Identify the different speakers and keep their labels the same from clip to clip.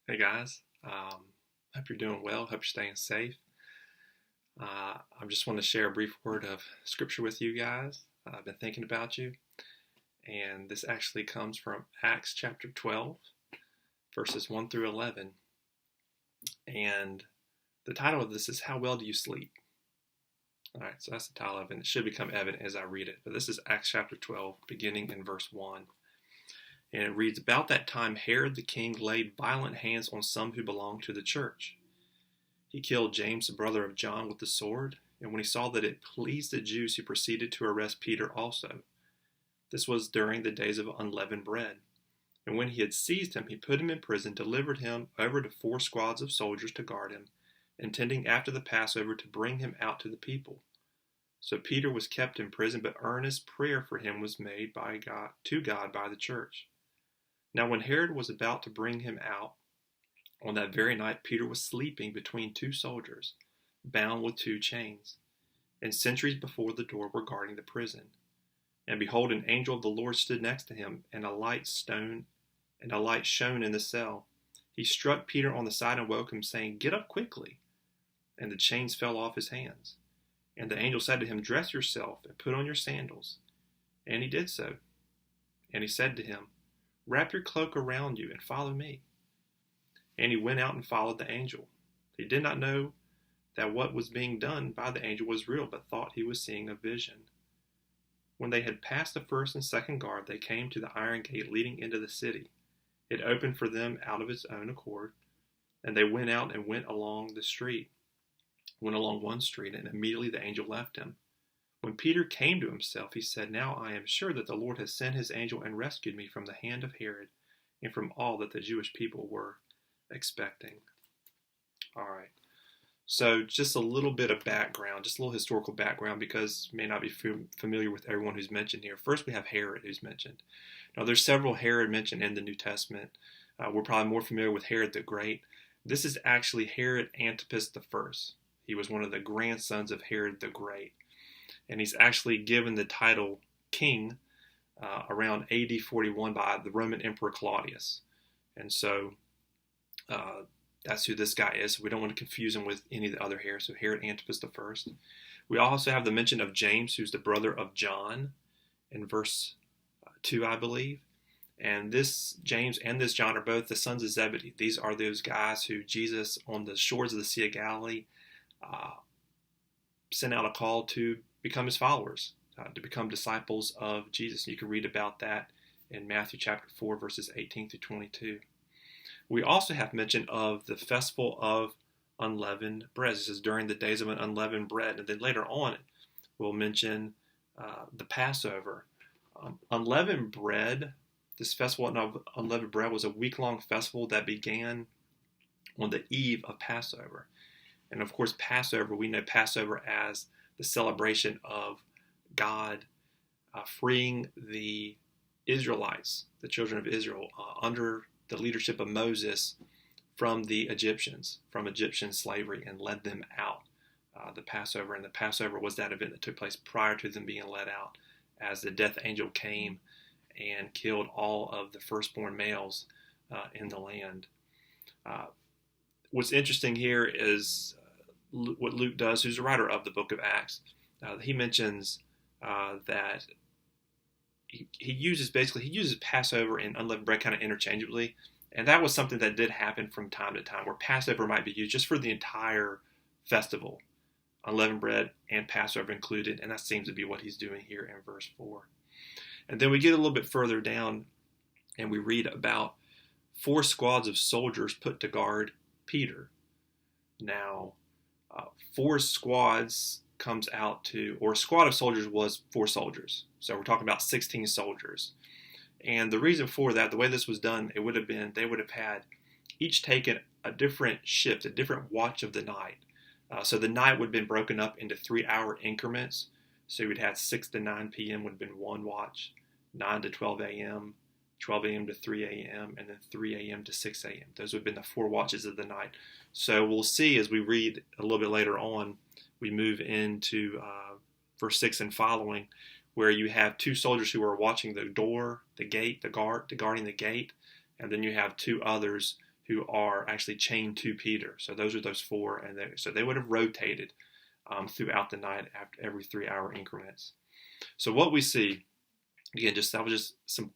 Speaker 1: Hey guys, hope you're doing well. Hope you're staying safe. I just want to share a brief word of scripture with you guys. I've been thinking about you, and this actually comes from Acts chapter 12, verses 1 through 11. And the title of this is How Well Do You Sleep? All right, so that's the title of it, and it should become evident as I read it. But this is Acts chapter 12, beginning in verse 1. And it reads, About that time Herod the king laid violent hands on some who belonged to the church. He killed James, the brother of John, with the sword, and when he saw that it pleased the Jews, he proceeded to arrest Peter also. This was during the days of unleavened bread. And when he had seized him, he put him in prison, delivered him over to 4 squads of soldiers to guard him, intending after the Passover to bring him out to the people. So Peter was kept in prison, but earnest prayer for him was made to God by the church. Now when Herod was about to bring him out, on that very night Peter was sleeping between 2 soldiers, bound with 2 chains. And sentries before the door were guarding the prison. And behold, an angel of the Lord stood next to him, and a light shone in the cell. He struck Peter on the side and woke him, saying, Get up quickly. And the chains fell off his hands. And the angel said to him, Dress yourself and put on your sandals. And he did so. And he said to him, Wrap your cloak around you and follow me. And he went out and followed the angel. He did not know that what was being done by the angel was real, but thought he was seeing a vision. When they had passed the first and second guard, they came to the iron gate leading into the city. It opened for them out of its own accord, and they went out and went along one street, and immediately the angel left him. When Peter came to himself, he said, Now I am sure that the Lord has sent his angel and rescued me from the hand of Herod and from all that the Jewish people were expecting. All right. So just a little bit of background, just a little historical background, because you may not be familiar with everyone who's mentioned here. First, we have Herod who's mentioned. Now, there's several Herod mentioned in the New Testament. We're probably more familiar with Herod the Great. This is actually Herod Antipas I. He was one of the grandsons of Herod the Great. And he's actually given the title king around AD 41 by the Roman Emperor Claudius. And so that's who this guy is. So we don't want to confuse him with any of the other Herods. So Herod Antipas I. We also have the mention of James, who's the brother of John, in verse 2, I believe. And this James and this John are both the sons of Zebedee. These are those guys who Jesus, on the shores of the Sea of Galilee, sent out a call to become his followers, to become disciples of Jesus. You can read about that in Matthew chapter 4, verses 18 through 22. We also have mention of the festival of unleavened bread. This is during the days of unleavened bread. And then later on, we'll mention the Passover. Unleavened bread, this festival of unleavened bread was a week-long festival that began on the eve of Passover. And of course, Passover, we know Passover as the celebration of God freeing the Israelites, the children of Israel, under the leadership of Moses from the Egyptians, from Egyptian slavery, and led them out. The Passover, and the Passover was that event that took place prior to them being led out, as the death angel came and killed all of the firstborn males in the land. What's interesting here is what Luke does, who's the writer of the book of Acts. He mentions that he uses Passover and unleavened bread kind of interchangeably, and that was something that did happen from time to time, where Passover might be used just for the entire festival, unleavened bread and Passover included, and that seems to be what he's doing here in verse 4. And then we get a little bit further down, and we read about 4 squads of soldiers put to guard Peter. Now, 4 squads comes out to, or a squad of soldiers was 4 soldiers. So we're talking about 16 soldiers. And the reason for that, the way this was done, they would have had each taken a different shift, a different watch of the night. So the night would have been broken up into 3-hour increments. So you would have 6 to 9 p.m. would have been one watch, 9 to 12 a.m., 12 a.m. to 3 a.m., and then 3 a.m. to 6 a.m. Those would have been the 4 watches of the night. So we'll see as we read a little bit later on, we move into verse 6 and following, where you have 2 soldiers who are watching the door, the gate, guarding the gate, and then you have 2 others who are actually chained to Peter. So those are those four, and so they would have rotated throughout the night after every 3-hour increments. So what we see, again, that was just some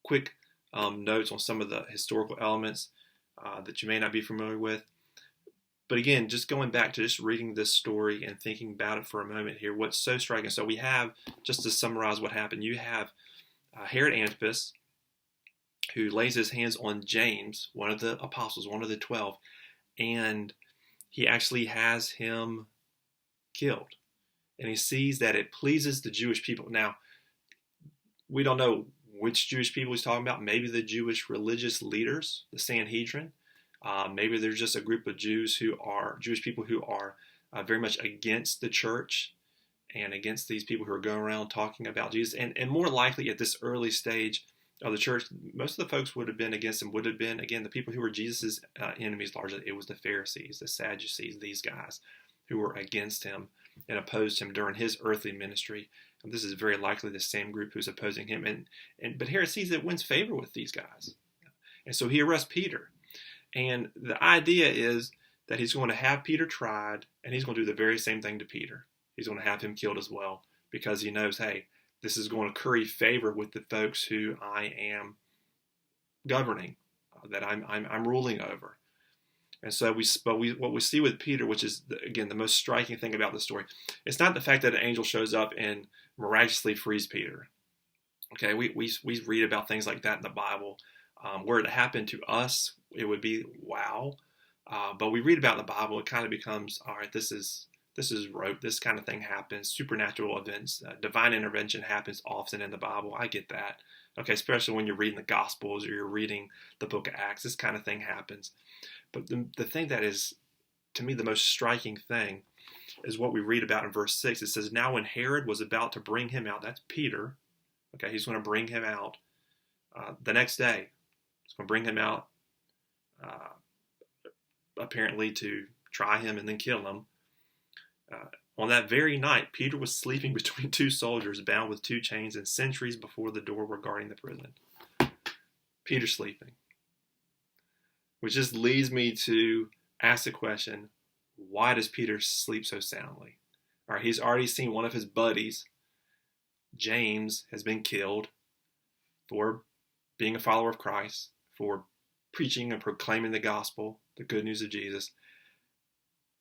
Speaker 1: quick notes on some of the historical elements that you may not be familiar with. But again, just going back to just reading this story and thinking about it for a moment here, what's so striking. So we have, just to summarize what happened, you have Herod Antipas, who lays his hands on James, one of the apostles, one of the 12, and he actually has him killed. And he sees that it pleases the Jewish people. Now, we don't know which Jewish people he's talking about. Maybe the Jewish religious leaders, the Sanhedrin. Maybe there's just a group of Jewish people who are very much against the church and against these people who are going around talking about Jesus. And more likely at this early stage of the church, most of the folks would have been against him, would have been, again, the people who were Jesus' enemies largely. It was the Pharisees, the Sadducees, these guys who were against him and opposed him during his earthly ministry. And this is very likely the same group who's opposing him. But Herod sees that it wins favor with these guys. And so he arrests Peter. And the idea is that he's going to have Peter tried, and he's going to do the very same thing to Peter. He's going to have him killed as well, because he knows, hey, this is going to curry favor with the folks who I am governing, that I'm ruling over. And so what we see with Peter, which is, again, the most striking thing about the story, it's not the fact that an angel shows up and miraculously frees Peter. Okay, we read about things like that in the Bible. Were it to happen to us, it would be wow. But we read about in the Bible, it kind of becomes, all right, this is rote. This kind of thing happens. Supernatural events, divine intervention happens often in the Bible. I get that. Okay, especially when you're reading the Gospels or you're reading the book of Acts, this kind of thing happens. But the thing that is, to me, the most striking thing is what we read about in verse 6. It says, now when Herod was about to bring him out, that's Peter. Okay, he's going to bring him out the next day. He's going to bring him out apparently to try him and then kill him. On that very night, Peter was sleeping between two soldiers bound with 2 chains, and sentries before the door were guarding the prison. Peter sleeping. Which just leads me to ask the question, why does Peter sleep so soundly? All right, he's already seen one of his buddies, James, has been killed for being a follower of Christ, for preaching and proclaiming the gospel, the good news of Jesus.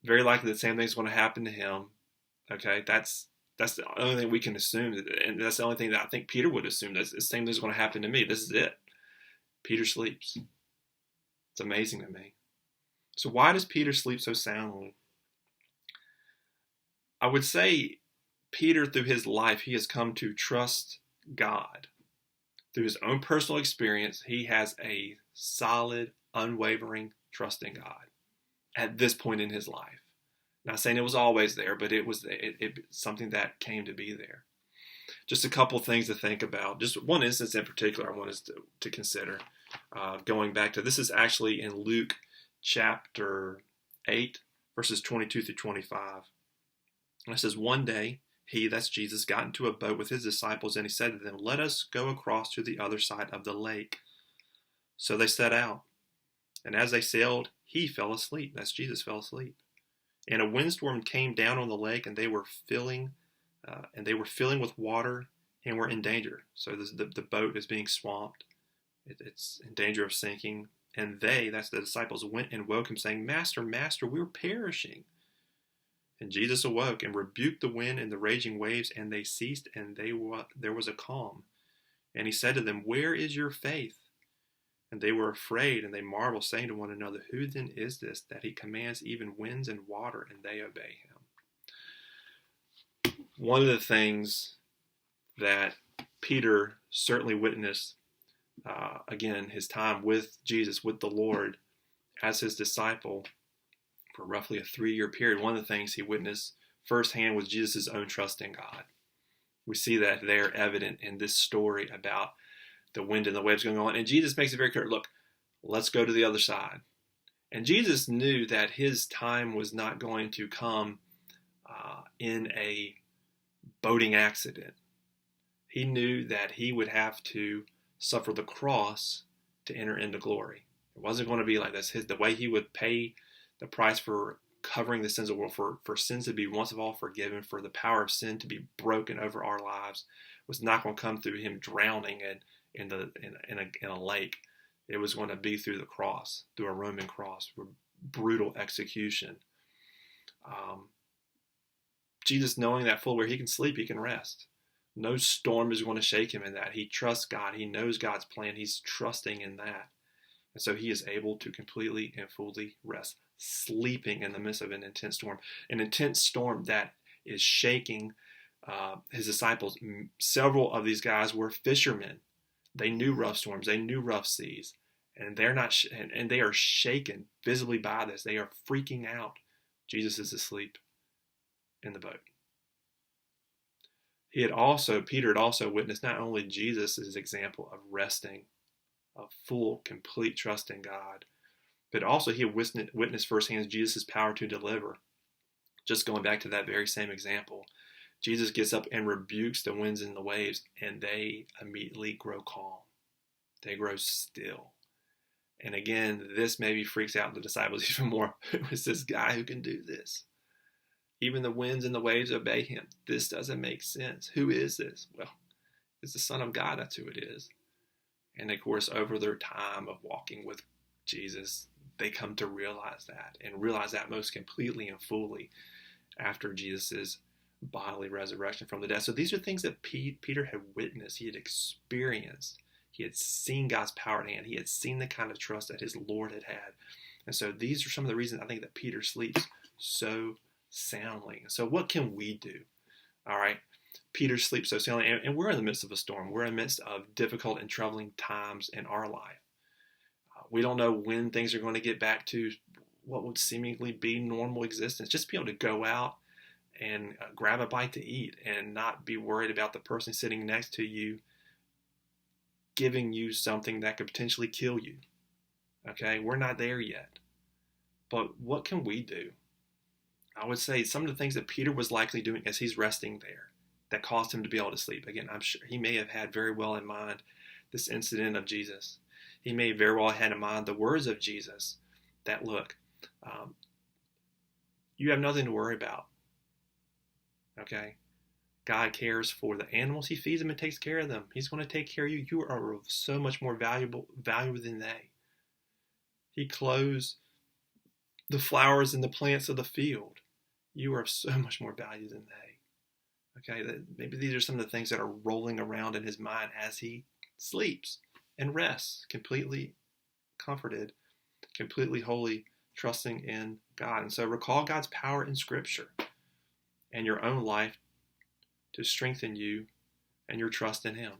Speaker 1: Very likely the same thing is going to happen to him. Okay, that's the only thing we can assume, and that's the only thing that I think Peter would assume. That's the same thing is going to happen to me. This is it. Peter sleeps. It's amazing to me. So why does Peter sleep so soundly? I would say Peter, through his life, he has come to trust God. Through his own personal experience, he has a solid, unwavering trust in God at this point in his life. Not saying it was always there, but it was something that came to be there. Just a couple things to think about. Just one instance in particular I want us to consider. Going back to, this is actually in Luke chapter 8, verses 22 through 25. And it says, one day, he, that's Jesus, got into a boat with his disciples, and he said to them, let us go across to the other side of the lake. So they set out. And as they sailed, he fell asleep. That's Jesus fell asleep. And a windstorm came down on the lake, and they were filling with water and were in danger. So the boat is being swamped. It's in danger of sinking. And they, that's the disciples, went and woke him, saying, Master, Master, we're perishing. And Jesus awoke and rebuked the wind and the raging waves, and they ceased, and there was a calm. And he said to them, where is your faith? And they were afraid, and they marveled, saying to one another, who then is this, that he commands even winds and water, and they obey him? One of the things that Peter certainly witnessed, again, his time with Jesus, with the Lord, as his disciple, for roughly a 3-year period, one of the things he witnessed firsthand was Jesus' own trust in God. We see that there evident in this story about the wind and the waves going on. And Jesus makes it very clear, look, let's go to the other side. And Jesus knew that his time was not going to come in a boating accident. He knew that he would have to suffer the cross to enter into glory. It wasn't going to be like this. The way he would pay the price for covering the sins of the world, for sins to be once and all forgiven, for the power of sin to be broken over our lives, was not going to come through him drowning in a lake. It was going to be through the cross, through a Roman cross, brutal execution. Jesus, knowing that full where he can sleep, he can rest. No storm is going to shake him in that. He trusts God. He knows God's plan. He's trusting in that. And so he is able to completely and fully rest, sleeping in the midst of an intense storm that is shaking his disciples. Several of these guys were fishermen. They knew rough storms. They knew rough seas. And they're not, and they are shaken visibly by this. They are freaking out. Jesus is asleep in the boat. Peter had also witnessed not only Jesus' example of resting, of full, complete trust in God, but also he witnessed firsthand Jesus' power to deliver. Just going back to that very same example, Jesus gets up and rebukes the winds and the waves, and they immediately grow calm. They grow still. And again, this maybe freaks out the disciples even more. Who is this guy who can do this? Even the winds and the waves obey him. This doesn't make sense. Who is this? Well, it's the Son of God. That's who it is. And of course, over their time of walking with Jesus, they come to realize that, and realize that most completely and fully after Jesus' bodily resurrection from the dead. So these are things that Peter had witnessed. He had experienced. He had seen God's power at hand. He had seen the kind of trust that his Lord had had. And so these are some of the reasons I think that Peter sleeps so soundly. So what can we do? All right. Peter sleeps so soundly, and we're in the midst of a storm. We're in the midst of difficult and troubling times in our life. We don't know when things are going to get back to what would seemingly be normal existence. Just be able to go out and grab a bite to eat and not be worried about the person sitting next to you giving you something that could potentially kill you. Okay, we're not there yet. But what can we do? I would say some of the things that Peter was likely doing as he's resting there that caused him to be able to sleep. Again, I'm sure he may have had very well in mind this incident of Jesus. He may very well have had in mind the words of Jesus that, look, you have nothing to worry about. Okay? God cares for the animals. He feeds them and takes care of them. He's going to take care of you. You are of so much more valuable than they. He clothes the flowers and the plants of the field. You are of so much more value than they. Okay, maybe these are some of the things that are rolling around in his mind as he sleeps and rests, completely comforted, completely holy, trusting in God. And so recall God's power in Scripture and your own life to strengthen you and your trust in him.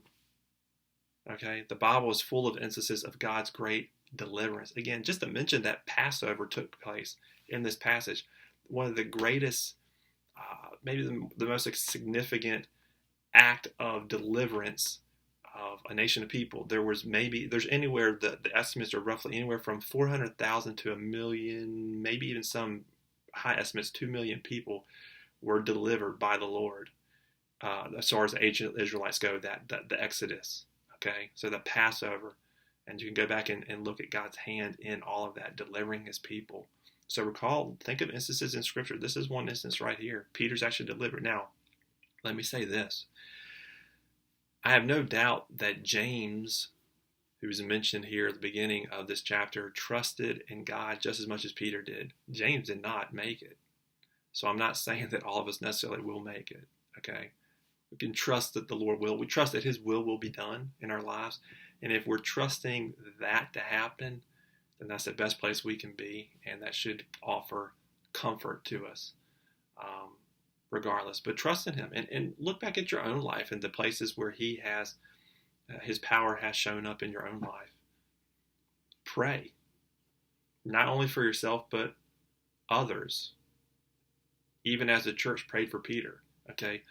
Speaker 1: Okay, the Bible is full of instances of God's great deliverance. Again, just to mention that Passover took place in this passage, one of the greatest, maybe the most significant act of deliverance of a nation of people. There's anywhere, the estimates are roughly anywhere from 400,000 to 1 million, maybe even some high estimates, 2 million people were delivered by the Lord. As far as the ancient Israelites go, the Exodus, okay? So the Passover, and you can go back and look at God's hand in all of that, delivering his people. So think of instances in Scripture. This is one instance right here. Peter's actually delivered. Now, let me say this. I have no doubt that James, who is mentioned here at the beginning of this chapter, trusted in God just as much as Peter did. James did not make it. So I'm not saying that all of us necessarily will make it, okay? We can trust that the Lord will. We trust that his will be done in our lives. And if we're trusting that to happen, then that's the best place we can be. And that should offer comfort to us, regardless. But trust in him. And look back at your own life and the places where he has, his power has shown up in your own life. Pray. Not only for yourself, but others. Even as the church prayed for Peter. Okay?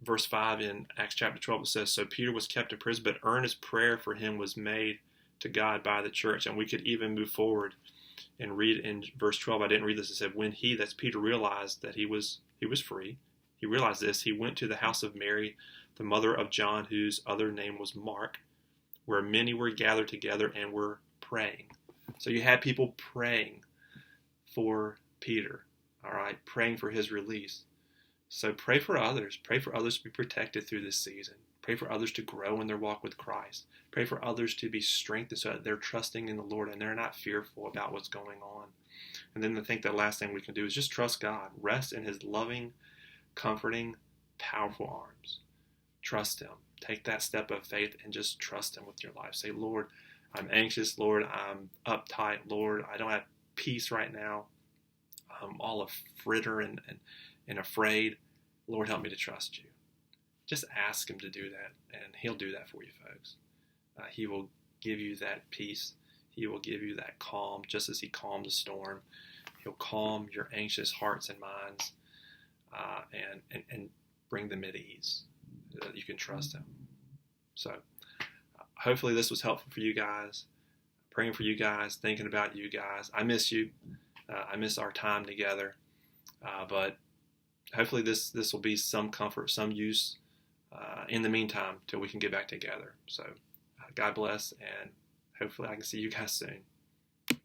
Speaker 1: Verse 5 in Acts chapter 12, it says, so Peter was kept in prison, but earnest prayer for him was made to God by the church. And we could even move forward and read in verse 12. I didn't read this. It said, when that's Peter, realized that he was free, he realized this, he went to the house of Mary, the mother of John, whose other name was Mark, where many were gathered together and were praying. So you had people praying for Peter, all right, praying for his release. So pray for others. Pray for others to be protected through this season. Pray for others to grow in their walk with Christ. Pray for others to be strengthened so that they're trusting in the Lord and they're not fearful about what's going on. And then I think the last thing we can do is just trust God. Rest in his loving, comforting, powerful arms. Trust him. Take that step of faith and just trust him with your life. Say, Lord, I'm anxious. Lord, I'm uptight. Lord, I don't have peace right now. I'm all a fritter and afraid. Lord, help me to trust you. Just ask him to do that, and he'll do that for you, folks. He will give you that peace. He will give you that calm, just as he calmed the storm. He'll calm your anxious hearts and minds, and bring them at ease. You can trust him. So hopefully this was helpful for you guys. Praying for you guys, thinking about you guys. I miss you. I miss our time together. But hopefully this will be some comfort, some use in the meantime till we can get back together. So God bless, and hopefully I can see you guys soon.